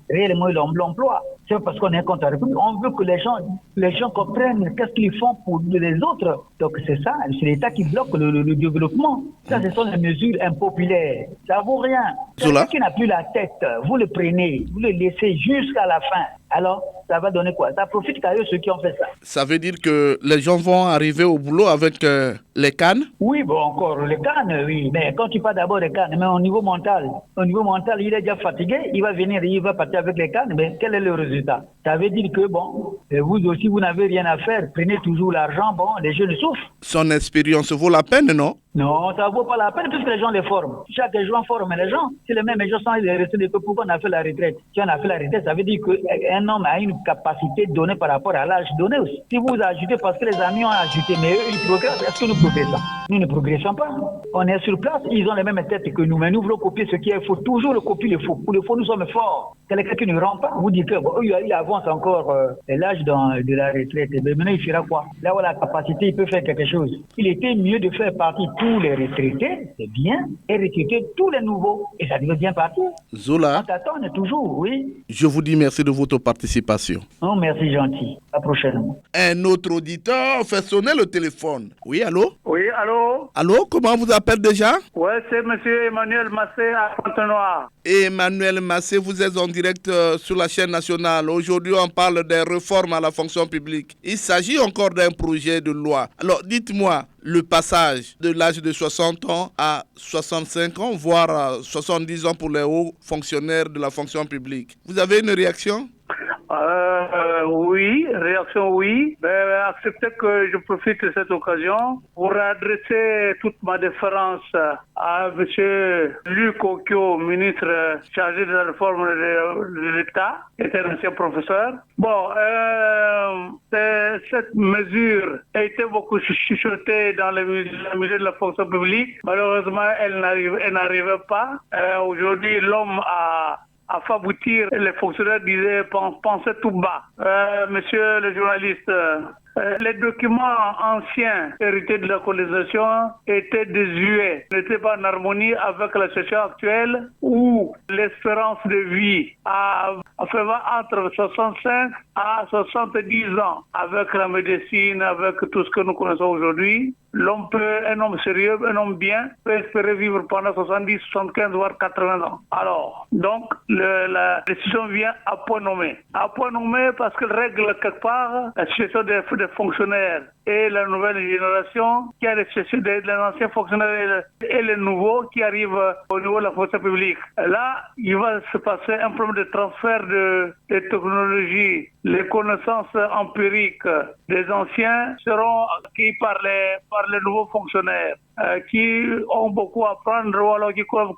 réellement l'emploi. C'est parce qu'on est contre la République. On veut que les gens comprennent qu'est-ce qu'ils font pour les autres. Donc c'est ça, c'est l'État qui bloque le développement. Ça, ce sont les mesures impopulaires. Ça vaut rien. Celui qui n'a plus la tête, vous le prenez, vous le laissez jusqu'à la fin. Alors, ça va donner quoi? Ça profite qu'à eux ceux qui ont fait ça. Ça veut dire que les gens vont arriver au boulot avec les cannes? Oui, bon, encore les cannes, oui. Mais quand tu parles d'abord des cannes, mais au niveau mental, il est déjà fatigué, il va venir, il va partir avec les cannes, mais quel est le résultat? Ça veut dire que, bon, vous aussi, vous n'avez rien à faire, prenez toujours l'argent, bon, les jeunes souffrent. Son expérience vaut la peine, non? Non, ça ne vaut pas la peine puisque les gens les forment. Chaque jour forme les gens. Si les mêmes gens sont restés de peu, pourquoi on a fait la retraite? Si on a fait la retraite, ça veut dire qu'un homme a une capacité donnée par rapport à l'âge donné aussi. Si vous ajoutez parce que les amis ont ajouté, mais eux, ils progressent, est-ce que nous progressons? Nous ne progressons pas. On est sur place, ils ont les mêmes têtes que nous, mais nous voulons copier ce qui est faux. Toujours le copier le faux. Pour le faux, nous sommes forts. Quelqu'un qui ne rend pas, vous dites qu'il avance encore l'âge de la retraite. Mais maintenant, il fera quoi? Là où la capacité, il peut faire quelque chose. Il était mieux de faire partie tous les retraités, c'est bien, et recruter tous les nouveaux. Et ça devait bien partir. Zola, on t'attend toujours, oui. Je vous dis merci de votre participation. Oh, merci gentil. À la prochaine. Un autre auditeur fait sonner le téléphone. Oui, allô? Oui, allô? Allô? Allô, comment vous appelez déjà? Ouais, c'est monsieur Emmanuel Massé à Fontenoy. Emmanuel Massé, vous êtes en direct sur la chaîne nationale. Aujourd'hui, on parle des réformes à la fonction publique. Il s'agit encore d'un projet de loi. Alors, dites-moi, le passage de l'âge de 60 ans à 65 ans, voire 70 ans pour les hauts fonctionnaires de la fonction publique. Vous avez une réaction? Oui, réaction oui. Acceptez que je profite de cette occasion pour adresser toute ma déférence à M. Luc Okio, ministre chargé de la réforme de l'État, qui était un ancien professeur. Bon, cette mesure a été beaucoup chuchotée dans le milieu de la fonction publique. Malheureusement, elle n'arrivait pas. Aujourd'hui, l'homme a fait aboutir, les fonctionnaires disaient, pensaient tout bas. Monsieur le journaliste, les documents anciens hérités de la colonisation étaient désuets, n'étaient pas en harmonie avec la situation actuelle où l'espérance de vie a fait entre 65 à 70 ans. Avec la médecine, avec tout ce que nous connaissons aujourd'hui, un homme sérieux, un homme bien, peut espérer vivre pendant 70, 75, voire 80 ans. Alors, donc, la décision vient à point nommé. À point nommé parce qu'elle règle quelque part la situation des fonctionnaires et la nouvelle génération qui a les anciens fonctionnaires et les nouveaux qui arrivent au niveau de la fonction publique. Là, il va se passer un problème de transfert de technologies. Les connaissances empiriques des anciens seront acquises par les nouveaux fonctionnaires qui ont beaucoup à apprendre ou alors qui peuvent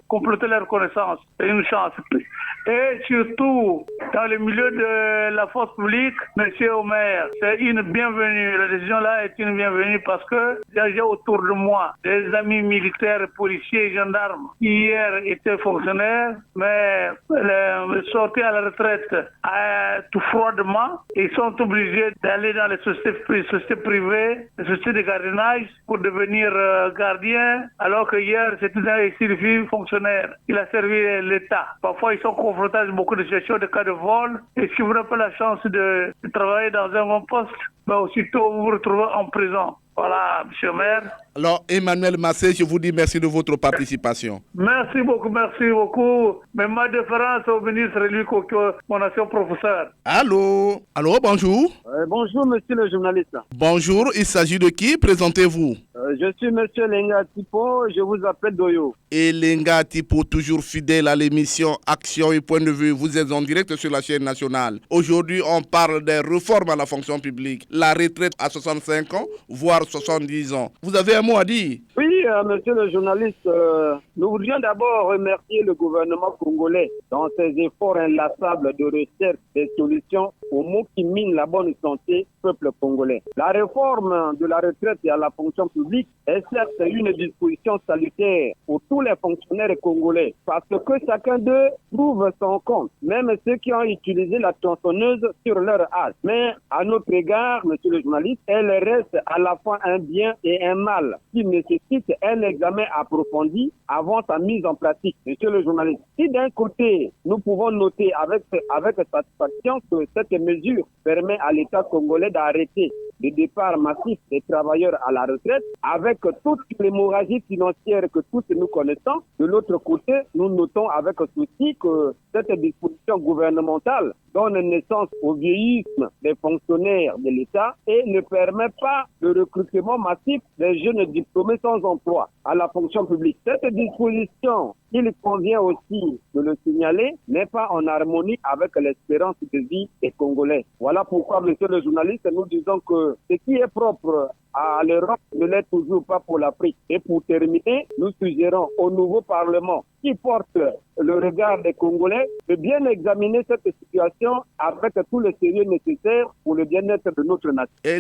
compléter leurs connaissances. C'est une chance. Et surtout, dans le milieu de la force publique, Monsieur Omer, c'est une bienvenue. La décision-là est une bienvenue parce que j'ai autour de moi des amis militaires, policiers, gendarmes qui hier étaient fonctionnaires, mais sortis à la retraite tout froidement. Ils sont obligés d'aller dans les sociétés privées, les sociétés de gardiennage pour devenir gardiens, alors que hier c'était un civil fonctionnaire. Il a servi l'État. Parfois ils sont confrontés à beaucoup de situations de cas de vol. Et si vous n'avez pas la chance de travailler dans un bon poste, aussitôt vous vous retrouvez en prison. Voilà, monsieur le maire. Alors, Emmanuel Massé, je vous dis merci de votre participation. Merci beaucoup. Mais ma déférence au ministre Luc Okio, mon ancien professeur. Allô, bonjour. Bonjour, monsieur le journaliste. Bonjour, il s'agit de qui? Présentez-vous. Je suis monsieur Lenga Tipo, je vous appelle Doyo. Et Lenga Tipo, toujours fidèle à l'émission Action et Point de Vue. Vous êtes en direct sur la chaîne nationale. Aujourd'hui, on parle des réformes à la fonction publique. La retraite à 65 ans, voire 70 ans. Vous avez un mot à dire? Oui, monsieur le journaliste, nous voudrions d'abord remercier le gouvernement congolais dans ses efforts inlassables de recherche des solutions aux maux qui minent la bonne santé du peuple congolais. La réforme de la retraite et à la fonction publique est certes une disposition salutaire pour tous les fonctionnaires congolais parce que chacun d'eux trouve son compte, même ceux qui ont utilisé la tronçonneuse sur leur âge. Mais à notre égard, monsieur le journaliste, elle reste à la fois un bien et un mal qui nécessite un examen approfondi avant sa mise en pratique. Monsieur le journaliste, si d'un côté, nous pouvons noter avec satisfaction que cette mesure permet à l'État congolais d'arrêter le départ massif des travailleurs à la retraite avec toute l'hémorragie financière que tous nous connaissons, de l'autre côté, nous notons avec souci que cette disposition gouvernementale donne naissance au vieillisme des fonctionnaires de l'État et ne permet pas le recrutement massif des jeunes diplômés sans emploi à la fonction publique. Cette disposition, il convient aussi de le signaler, n'est pas en harmonie avec l'espérance de vie des Congolais. Voilà pourquoi, monsieur le journaliste, nous disons que ce qui est propre à l'Europe ne l'est toujours pas pour l'Afrique. Et pour terminer, nous suggérons au nouveau Parlement qui porte le regard des Congolais de bien examiner cette situation avec tout le sérieux nécessaire pour le bien-être de notre nation. Et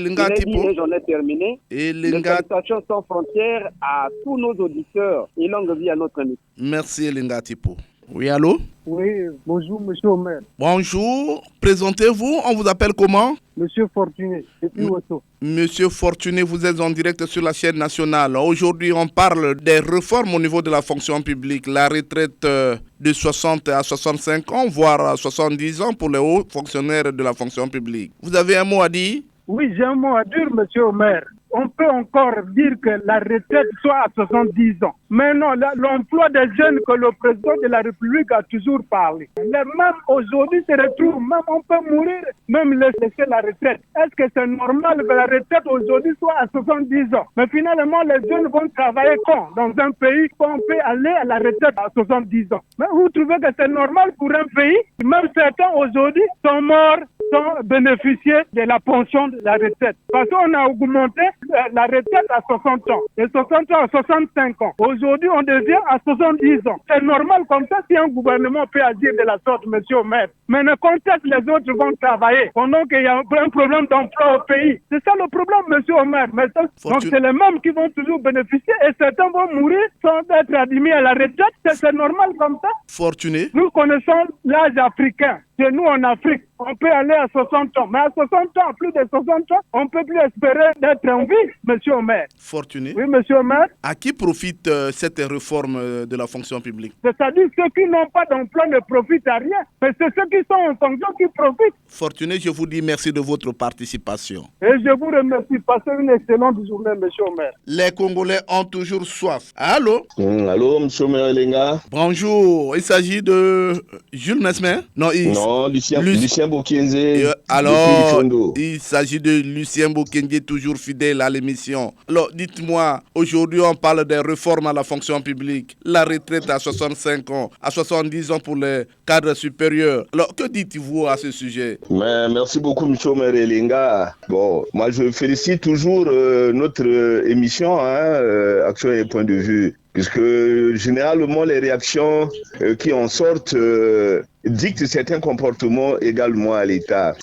j'en ai terminé. Les salutations sans frontières à tous nos auditeurs et longue vie à notre ami. Merci Lenga Tipo. Oui, allô? Oui, bonjour monsieur Omer. Bonjour, présentez-vous, on vous appelle comment? Monsieur Fortuné, depuis Ouesso. Monsieur Fortuné, vous êtes en direct sur la chaîne nationale. Aujourd'hui, on parle des réformes au niveau de la fonction publique. La retraite de 60 à 65 ans, voire à 70 ans pour les hauts fonctionnaires de la fonction publique. Vous avez un mot à dire? Oui, j'ai un mot à dire, monsieur Omer. on peut encore dire que la retraite soit à 70 ans. Mais non, l'emploi des jeunes que le président de la République a toujours parlé. Même aujourd'hui, se retrouve, même on peut mourir, même laisser la retraite. Est-ce que c'est normal que la retraite aujourd'hui soit à 70 ans? Mais finalement, les jeunes vont travailler quand? Dans un pays où on peut aller à la retraite à 70 ans. Mais vous trouvez que c'est normal pour un pays? Même certains aujourd'hui sont morts sans bénéficier de la pension de la retraite. Parce qu'on a augmenté la retraite à 60 ans, de 60 ans à 65 ans. Aujourd'hui, on devient à 70 ans. C'est normal comme ça si un gouvernement peut agir de la sorte, monsieur le maire. Mais quand est-ce que les autres vont travailler pendant qu'il y a un problème d'emploi au pays? C'est ça le problème, monsieur le maire. Donc c'est les mêmes qui vont toujours bénéficier et certains vont mourir sans être admis à la retraite. C'est normal comme ça. Fortuné. Nous connaissons l'âge africain. Chez nous en Afrique, on peut aller à 60 ans. Mais à 60 ans, plus de 60 ans, on ne peut plus espérer d'être en vie, monsieur le maire. Fortuné. Oui, monsieur le maire. À qui profite cette réforme de la fonction publique? C'est-à-dire ceux qui n'ont pas d'emploi ne profitent à rien. Mais c'est ceux qui sont en fonction qui profitent. Fortuné, je vous dis merci de votre participation. Et je vous remercie. Passez une excellente journée, monsieur le maire. Les Congolais ont toujours soif. Allô? Allô, monsieur le maire Lenga. Bonjour. Il s'agit de Jules Mesmer? Non, Lucien Bokenze. Alors, il s'agit de Lucien Bokenze, toujours fidèle à l'émission. Alors, dites-moi, aujourd'hui, on parle des réformes à la fonction publique, la retraite à 65 ans, à 70 ans pour les cadres supérieurs. Alors, que dites-vous à ce sujet? Merci beaucoup, M. Merelenga. Bon, moi, je félicite toujours notre émission, Action et Point de Vue, puisque généralement, les réactions qui en sortent dictent certains comportements également à l'État.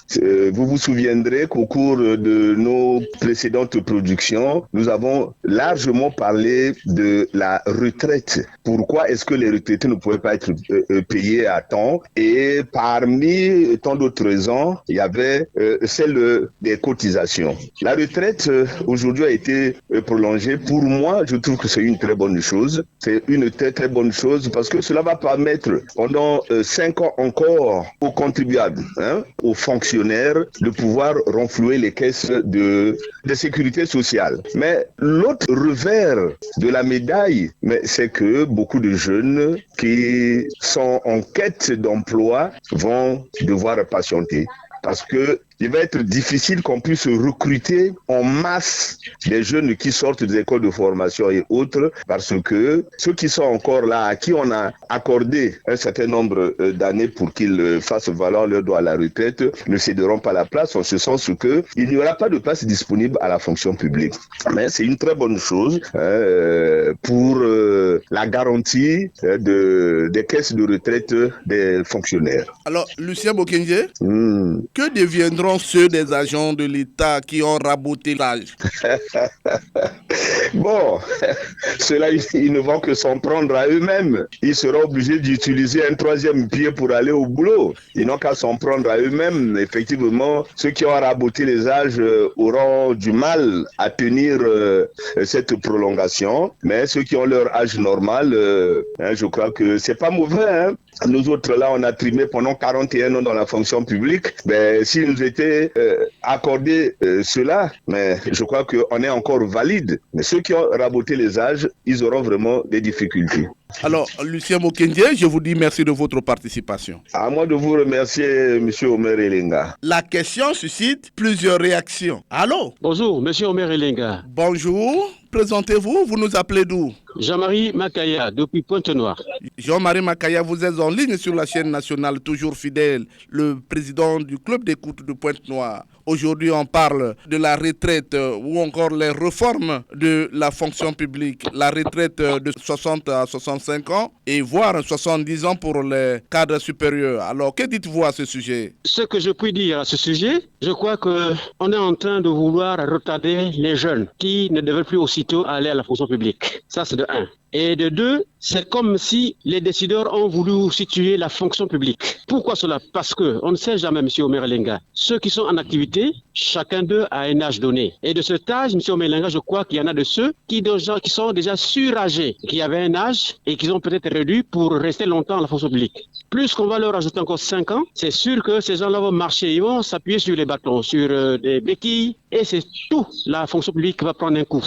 Vous vous souviendrez qu'au cours de nos précédentes productions, nous avons largement parlé de la retraite. Pourquoi est-ce que les retraités ne pouvaient pas être payés à temps? Et parmi tant d'autres raisons, il y avait celle des cotisations. La retraite aujourd'hui a été prolongée. Pour moi, je trouve que c'est une très bonne chose. C'est une très très bonne chose parce que cela va permettre pendant 5 ans encore aux contribuables, aux fonctionnaires, de pouvoir renflouer les caisses de sécurité sociale. Mais l'autre revers de la médaille, c'est que beaucoup de jeunes qui sont en quête d'emploi vont devoir patienter. Parce que il va être difficile qu'on puisse recruter en masse des jeunes qui sortent des écoles de formation et autres, parce que ceux qui sont encore là, à qui on a accordé un certain nombre d'années pour qu'ils fassent valoir leur droit à la retraite, ne céderont pas la place, en ce sens qu'il n'y aura pas de place disponible à la fonction publique. Mais c'est une très bonne chose pour la garantie des caisses de retraite des fonctionnaires. Alors, Lucien Bokenze, que deviendront ceux des agents de l'État qui ont raboté l'âge? Bon, ceux-là, ils ne vont que s'en prendre à eux-mêmes. Ils seront obligés d'utiliser un troisième pied pour aller au boulot. Ils n'ont qu'à s'en prendre à eux-mêmes. Effectivement, ceux qui ont raboté les âges auront du mal à tenir cette prolongation. Mais ceux qui ont leur âge normal, je crois que c'est pas mauvais. Nous autres, là, on a trimé pendant 41 ans dans la fonction publique. S'il nous était accordé cela, mais je crois qu'on est encore valide. Mais ceux qui ont raboté les âges, ils auront vraiment des difficultés. Alors, Lucien Bokenze, je vous dis merci de votre participation. À moi de vous remercier, M. Omer Elenga. La question suscite plusieurs réactions. Allô? Bonjour, M. Omer Elenga. Bonjour. Présentez-vous, vous nous appelez d'où? Jean-Marie Makaya, depuis Pointe-Noire. Jean-Marie Makaya, vous êtes en ligne sur la chaîne nationale, toujours fidèle, le président du club d'écoute de Pointe-Noire. Aujourd'hui, on parle de la retraite ou encore les réformes de la fonction publique. La retraite de 60 à 65 ans et voire 70 ans pour les cadres supérieurs. Alors, que dites-vous à ce sujet? Ce que je puis dire à ce sujet, je crois qu'on est en train de vouloir retarder les jeunes qui ne devaient plus aussitôt aller à la fonction publique. Ça, c'est de 1. Et de 2, c'est comme si les décideurs ont voulu situer la fonction publique. Pourquoi cela? Parce qu'on ne sait jamais, M. Omer Elenga. Ceux qui sont en activité, chacun d'eux a un âge donné. Et de cet âge, M. Omer Elenga, je crois qu'il y en a de ceux qui sont déjà surâgés, qui avaient un âge et qui ont peut-être réduit pour rester longtemps à la fonction publique. Plus qu'on va leur ajouter encore 5 ans, c'est sûr que ces gens-là vont marcher, ils vont s'appuyer sur les bâtons, sur des béquilles, et c'est tout. La fonction publique va prendre un coup.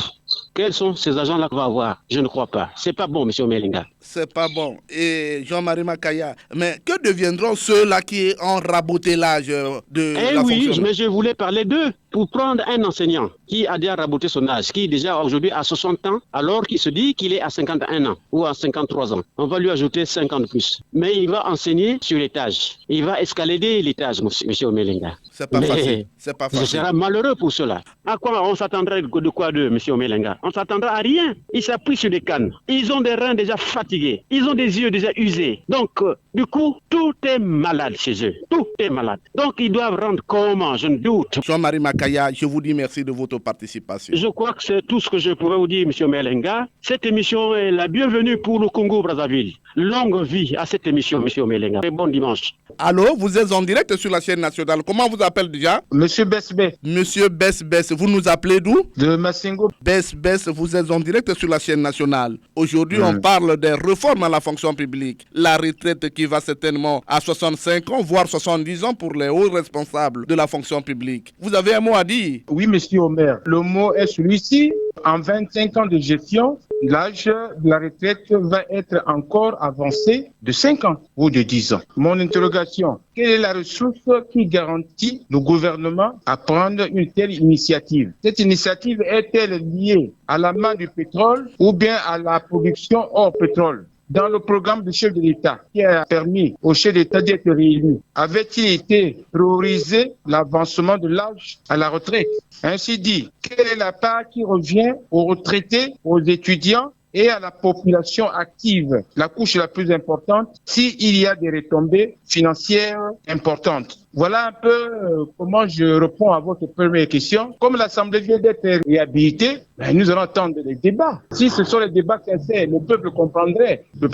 Quels sont ces agents-là qu'on va avoir? Je ne crois pas. C'est pas bon, M. Melinga. C'est pas bon. Et Jean-Marie Makaya, mais que deviendront ceux-là qui ont raboté l'âge de la fonction? Oui, mais je voulais parler d'eux. Pour prendre un enseignant qui a déjà raboté son âge, qui est déjà aujourd'hui à 60 ans, alors qu'il se dit qu'il est à 51 ans ou à 53 ans. On va lui ajouter 5 ans de plus. Mais il va enseigner sur l'étage. Il va escalader l'étage, M. Melinga. C'est pas facile. C'est pas facile. Ce sera malheureux pour cela. À quoi on s'attendrait de quoi d'eux, M. Melinga? On s'attendra à rien. Ils s'appuient sur des cannes. Ils ont des reins déjà fatigués. Ils ont des yeux déjà usés. Donc, du coup, tout est malade chez eux. Tout est malade. Donc, ils doivent rendre comment? Je ne doute. Jean-Marie Makaya, je vous dis merci de votre participation. Je crois que c'est tout ce que je pourrais vous dire, M. Melinga. Cette émission est la bienvenue pour le Congo-Brazzaville. Longue vie à cette émission, M. Melinga. Et bon dimanche. Allô, vous êtes en direct sur la chaîne nationale. Comment vous appelez déjà? Monsieur Besbé. Monsieur Besbé, vous nous appelez d'où? De Massingo. Besbé, vous êtes en direct sur la chaîne nationale. Aujourd'hui, on parle des réformes à la fonction publique. La retraite qui va certainement à 65 ans, voire 70 ans pour les hauts responsables de la fonction publique. Vous avez un mot à dire? Oui, monsieur Omer. Le mot est celui-ci. En 25 ans de gestion, l'âge de la retraite va être encore avancé de 5 ans ou de 10 ans. Mon interrogation, quelle est la ressource qui garantit le gouvernement à prendre une telle initiative? Cette initiative est-elle liée à la main du pétrole ou bien à la production hors pétrole? Dans le programme du chef de l'État qui a permis au chef d'État d'être réélu, avait-il été priorisé l'avancement de l'âge à la retraite? Ainsi dit, quelle est la part qui revient aux retraités, aux étudiants et à la population active, la couche la plus importante, s'il y a des retombées financières importantes? Voilà un peu comment je réponds à votre première question. Comme l'Assemblée vient d'être réhabilitée, nous allons attendre les débats. Si ce sont les débats sincères, le peuple comprendrait d'où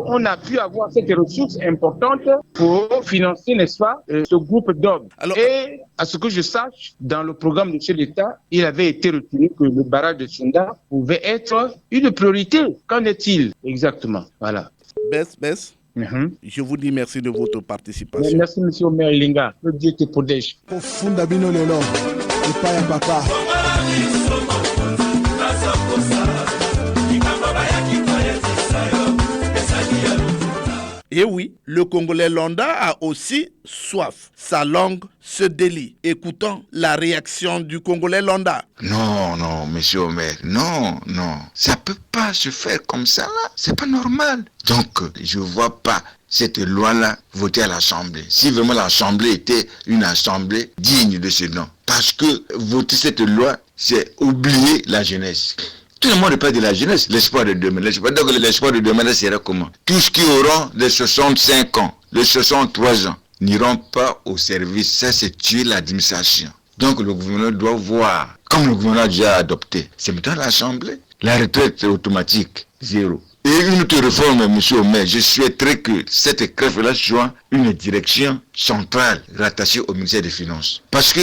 on a pu avoir cette ressource importante pour financer, n'est-ce pas, ce groupe d'hommes. Et à ce que je sache, dans le programme du chef d'État, il avait été retenu que le barrage de Sunda pouvait être une priorité. Qu'en est-il exactement? Voilà. Bess. Je vous dis merci de votre participation. Merci, monsieur Omer Linga. Que Dieu te protège. Et oui, le Congolais lambda a aussi soif. Sa langue se délie. Écoutons la réaction du Congolais lambda. Non, monsieur Omer, non. Ça peut pas se faire comme ça, là. C'est pas normal. Donc, je vois pas cette loi-là votée à l'Assemblée. Si vraiment l'Assemblée était une assemblée digne de ce nom. Parce que voter cette loi, c'est oublier la jeunesse. Tout le monde parle de la jeunesse, l'espoir de demain. Donc l'espoir de demain, sera comment? Tous qui auront de 65 ans, de 63 ans, n'iront pas au service. Ça, c'est tuer l'administration. Donc le gouvernement doit voir, comme le gouvernement a déjà adopté, c'est maintenant l'Assemblée. La retraite automatique, 0. Et une autre réforme, M. Omer, je souhaiterais que cette crève-là soit une direction centrale rattachée au ministère des Finances. Parce que,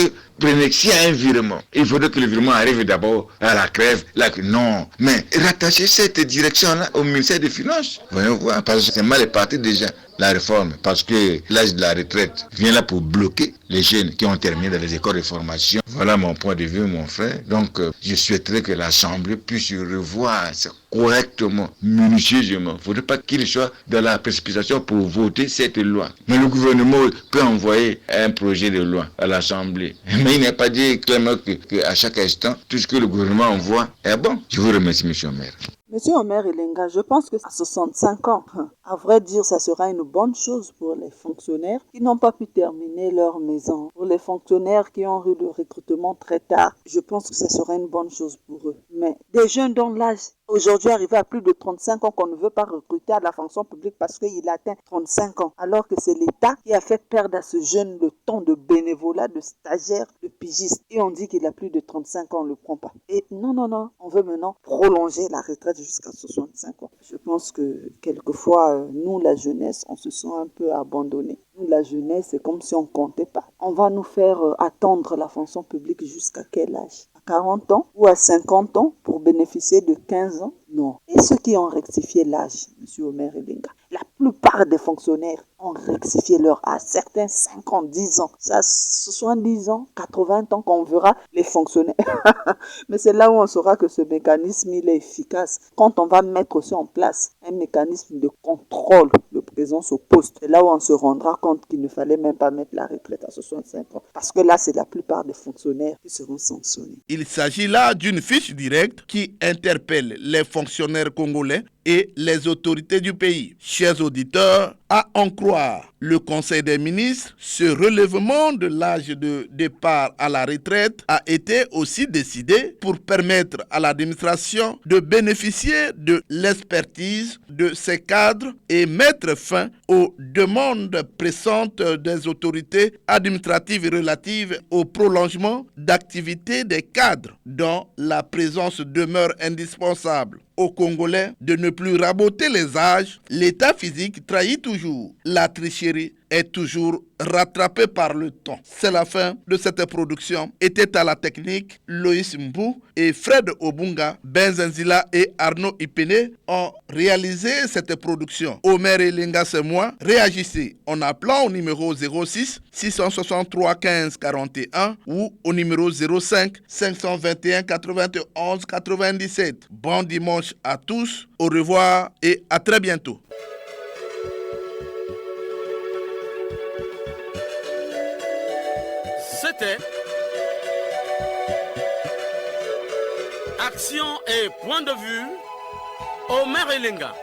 s'il y a un virement, il faudrait que le virement arrive d'abord à la crève. Non, mais rattacher cette direction-là au ministère des Finances. Voyons voir, parce que c'est mal parti déjà, la réforme. Parce que l'âge de la retraite vient là pour bloquer les jeunes qui ont terminé dans les écoles de formation. Voilà mon point de vue, mon frère. Donc, je souhaiterais que l'Assemblée puisse revoir ça correctement, minutieusement. Il ne faudrait pas qu'il soit dans la précipitation pour voter cette loi. Mais le gouvernement peut envoyer un projet de loi à l'Assemblée. Mais il n'est pas dit clairement qu'à chaque instant, tout ce que le gouvernement envoie est bon. Je vous remercie, monsieur le maire. Monsieur Omer Elenga, je pense que à 65 ans, à vrai dire, ça sera une bonne chose pour les fonctionnaires qui n'ont pas pu terminer leur maison. Pour les fonctionnaires qui ont eu le recrutement très tard, je pense que ça sera une bonne chose pour eux. Mais des jeunes dont l'âge aujourd'hui arrivé à plus de 35 ans qu'on ne veut pas recruter à la fonction publique parce qu'il atteint 35 ans, alors que c'est l'État qui a fait perdre à ce jeune le temps de bénévolat, de stagiaire, de pigiste. Et on dit qu'il a plus de 35 ans, on ne le prend pas. Et non, on veut maintenant prolonger la retraite jusqu'à 65 ans. Je pense que quelquefois, nous, la jeunesse, on se sent un peu abandonnés. Nous, la jeunesse, c'est comme si on ne comptait pas. On va nous faire attendre la fonction publique jusqu'à quel âge? 40 ans ou à 50 ans pour bénéficier de 15 ans? Non. Et ceux qui ont rectifié l'âge, M. Omer Elenga, la plupart des fonctionnaires ont rectifié leur âge. Certains 5 ans, 10 ans. Ça, 70 ans, 80 ans qu'on verra les fonctionnaires. Mais c'est là où on saura que ce mécanisme, il est efficace. Quand on va mettre aussi en place un mécanisme de contrôle de présence au poste, c'est là où on se rendra compte qu'il ne fallait même pas mettre la retraite à 65 ans. Parce que là, c'est la plupart des fonctionnaires qui seront sanctionnés. Il s'agit là d'une fiche directe qui interpelle les fonctionnaires congolais et les autorités du pays. Chers auditeurs, à en croire le Conseil des ministres, ce relèvement de l'âge de départ à la retraite a été aussi décidé pour permettre à l'administration de bénéficier de l'expertise de ses cadres et mettre fin aux demandes pressantes des autorités administratives relatives au prolongement d'activité des cadres dont la présence demeure indispensable. Aux Congolais de ne plus raboter les âges, l'état physique trahit toujours. La tricherie est toujours rattrapée par le temps. C'est la fin de cette production. Était à la technique Loïs Mbou et Fred Obunga, Benzenzila et Arnaud Ipene ont réalisé cette production. Omer Elenga, c'est moi. Réagissez en appelant au numéro 06 663 15 41 ou au numéro 05 521 91 97. Bon dimanche à tous, au revoir et à très bientôt. C'était Action et point de vue, Omer Elenga.